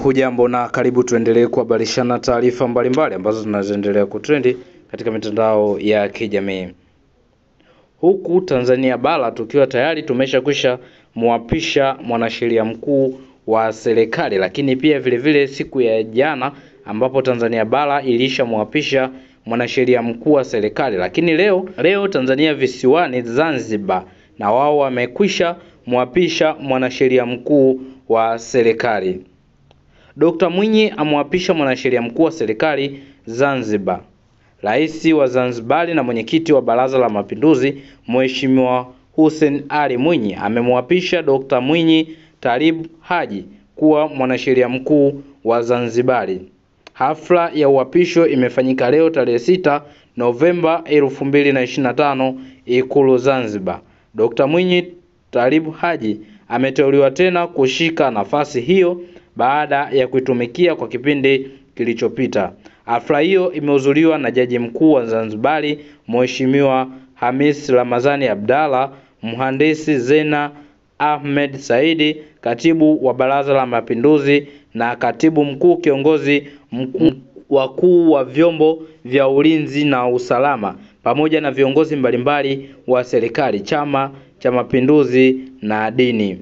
Hujambo na karibu tuendelee kuhabarishana taarifa mbalimbali ambazo zinazoendelea kutrendi katika mitandao ya kijamii. Huku Tanzania bara tukiwa tayari tumeshakwisha muapisha mwanasheria mkuu wa serikali, lakini pia vile siku ya jana ambapo Tanzania bara ilishamuapisha mwanasheria mkuu wa serikali, lakini leo Tanzania visiwani Zanzibar na wao wamekwisha muapisha mwanasheria mkuu wa serikali. Dr. Mwinyi amwapisha mwanasheria mkuu wa serikali Zanzibar. Rais wa Zanzibar na mwenyekiti wa Baraza la Mapinduzi Mheshimiwa Hussein Ali Mwinyi amemwapisha Dr. Mwinyi Talib Haji kuwa mwanasheria mkuu wa Zanzibar. Hafla ya uapisho imefanyika leo tarehe 6 Novemba 2025 Ikulu Zanzibar. Dr. Mwinyi Talib Haji ameteuliwa tena kushika nafasi hiyo baada ya kuitumikia kwa kipindi kilichopita. Hafla hiyo imehudhuriwa na Jaji Mkuu wa Zanzibar Mheshimiwa Hamis Ramadhani Abdalla, Mhandisi Zena Ahmed Saidi, Katibu wa Baraza la Mapinduzi na Katibu Mkuu Kiongozi wakuu wa vyombo vya ulinzi na usalama, pamoja na viongozi mbalimbali wa serikali, Chama cha Mapinduzi na dini.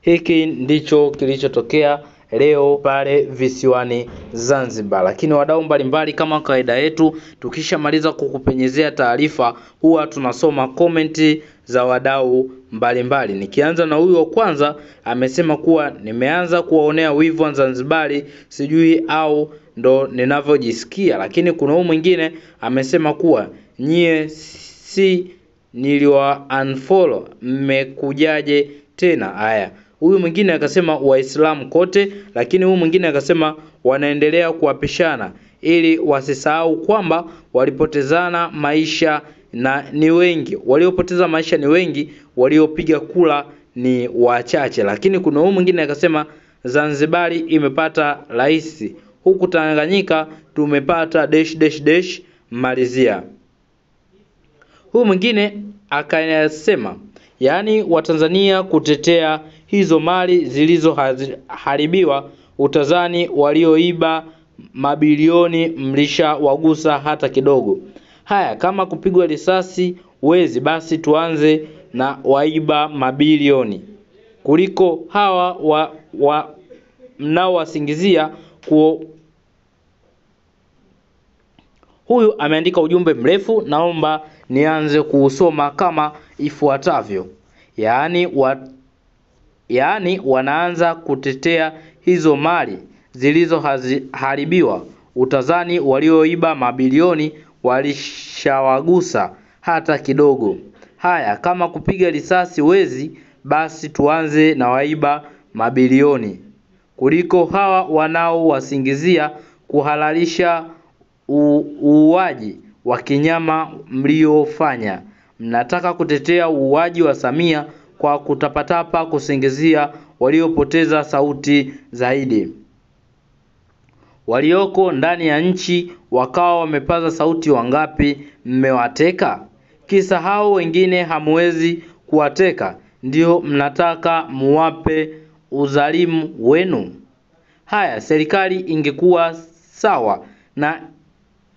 Hiki ndicho kilichotokea leo pale visiwani Zanzibar. Lakini wadau mbalimbali, kama kawaida yetu, tukishamaliza kukupenyezea taarifa huwa tunasoma komenti za wadau mbalimbali. Nikianza na huyu wa kwanza, amesema kuwa nimeanza kuwaonea wivu wa Zanzibari, sijui au ndo ninavyojisikia. Lakini kuna huyu mwingine amesema kuwa nyie si niliwa unfollow, mmekujaje tena? Haya, huyu mwingine akasema Waislamu kote, lakini huyu mwingine akasema wanaendelea kuapishana ili wasisahau kwamba walipotezana maisha na ni wengi. Waliopoteza maisha ni wengi, waliopiga kula ni wachache. Lakini kuna huyu mwingine akasema Zanzibari imepata rais, huku Tanganyika tumepata ... malizia. Huyu mwingine akasema yaani Watanzania kutetea hizo mali zilizoharibiwa, utazani walioiba mabilioni mlisha wagusa hata kidogo. Haya, kama kupigwa risasi wezi, basi tuanze na waiba mabilioni kuliko hawa mnao wasingizia Huyu ameandika ujumbe mrefu, naomba nianze kuusoma kama ifuatavyo. Yaani wanaanza kutetea hizo mali zilizoharibiwa, utazani walioiba mabilioni walishawagusa hata kidogo. Haya, kama kupiga risasi wezi, basi tuanze na waiba mabilioni kuliko hawa wanao wasingizia kuhalalisha uuaji wa kinyama mliofanya. Mnataka kutetea uuaji wa Samia kwa kutapatapa kusingizia waliopoteza sauti zaidi. Walioko ndani ya nchi wakawa wamepaza sauti wangapi mmewateka? Kisa hao wengine hamwezi kuwateka, ndio mnataka muwape uzalimu wenu? Haya, serikali ingekuwa sawa na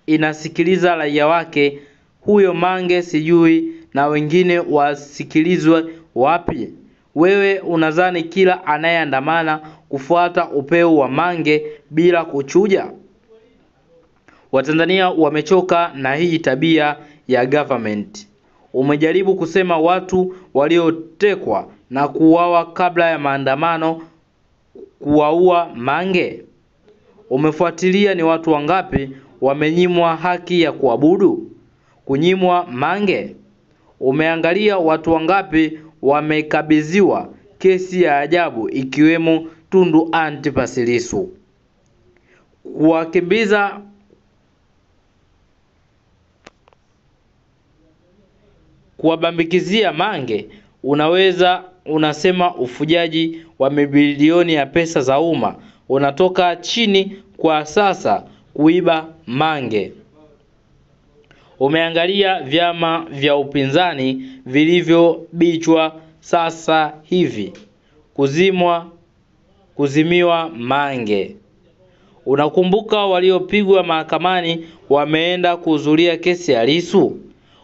inasikiliza raia wake, huyo Mange sijui na wengine wasikilizwe wapi? Wewe unadhani kila anayeandamana kufuata upeo wa Mange bila kuchuja? Watanzania wamechoka na hii tabia ya government. Umejaribu kusema watu waliotekwa na kuuawa kabla ya maandamano kuwaua Mange? Umefuatilia ni watu wangapi wamenyimwa haki ya kuabudu? Kunyimwa Mange? Umeangalia watu wangapi wamekabidhiwa kesi ya ajabu ikiwemo Tundu Antipas Lissu? Kuwakimbiza kuwabambikizia Mange unasema ufujaji wa mabilioni ya pesa za umma unatoka chini kwa sasa kuiba Mange. Umeangalia vyama vya upinzani vilivyobichwa sasa hivi kuzimiwa Mange. Unakumbuka waliopigwa mahakamani wameenda kuhudhuria kesi ya Lissu?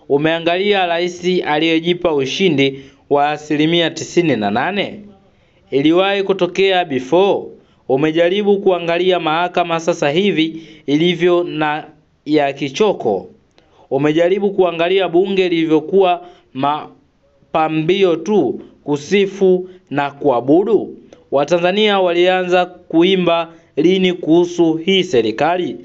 Umeangalia rais aliyejipa ushindi wa 98%? Iliwahi kutokea before? Umejaribu kuangalia mahakama sasa hivi ilivyo na ya kichoko? Umejaribu kuangalia bunge lilivyokuwa mapambio tu kusifu na kuabudu? Watanzania walianza kuimba lini kuhusu hii serikali?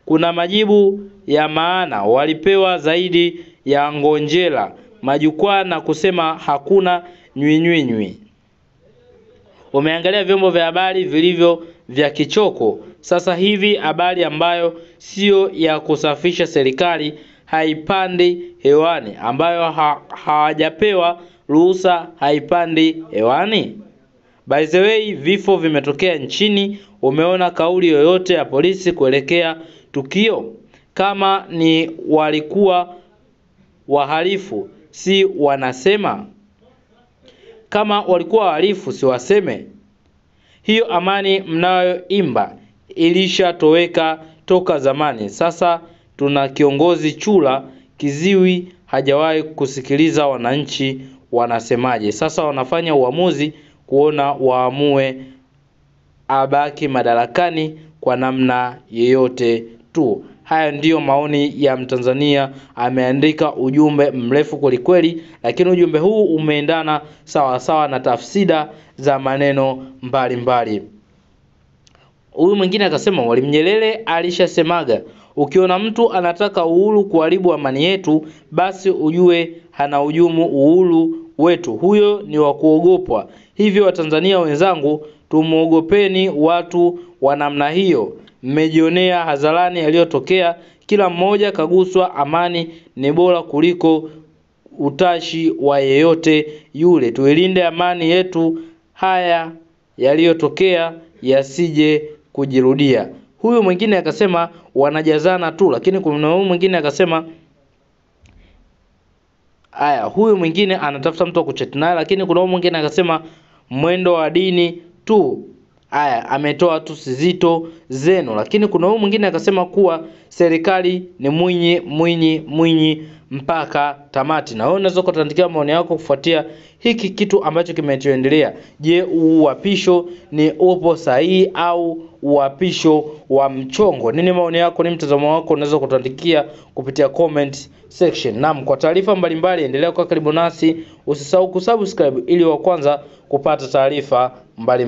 Kuna majibu ya maana walipewa zaidi ya ngonjera majukwaa na kusema hakuna nywinywinywi. Umeangalia vyombo vya habari vilivyo vya kichoko sasa hivi, habari ambayo sio ya kusafisha serikali haipandi hewani, ambayo hawajapewa ruhusa haipandi hewani. By the way, vifo vimetokea nchini. Umeona kauli yoyote ya polisi kuelekea tukio? Kama ni walikuwa wahalifu si wanasema? Kama walikuwa wahalifu si waseme? Hiyo amani mnayoimba ilishatoweka toka zamani. Sasa tuna kiongozi chula kiziwi, hajawahi kusikiliza wananchi wanasemaje. Sasa wanafanya uamuzi kuona waamue abaki madarakani kwa namna yeyote tu. Haya ndiyo maoni ya Mtanzania. Ameandika ujumbe mrefu kwelikweli, lakini ujumbe huu umeendana sawa sawa na tafsida za maneno mbalimbali. Huyu mwingine akasema Mwalimu Nyerere alishasemaga, ukiona mtu anataka uhuru kuharibu amani yetu, basi ujue hanahujumu uhuru wetu, huyo ni wa kuogopwa. Hivyo Watanzania wenzangu, tumuogopeni watu wa namna hiyo. Mmejionea hadharani yaliyotokea, kila mmoja kaguswa. Amani ni bora kuliko utashi wa yeyote yule. Tuilinde amani yetu, haya yaliyotokea yasije kujirudia. Huyu mwingine akasema wanajazana tu, lakini kuna huyu mwingine akasema huyu mwingine anatafuta mtu wa kuchat naye, lakini kuna huyu mwingine akasema mwendo wa dini tu. Ametoa tu Zitto zenu, lakini kuna huyu mwingine akasema kuwa serikali ni Mwinyi mpaka tamati. Na wewe unaweza kutuandikia maoni yako kufuatia hiki kitu ambacho kimeendelea. Je, uapisho ni upo sahihi au uapisho wa mchongo? Nini maoni yako, ni mtazamo wako? Unaweza kutuandikia kupitia comment section. Naam, kwa taarifa mbalimbali endelea kuwa karibu nasi. Usisahau kusubscribe ili wa kwanza kupata taarifa mbalimbali.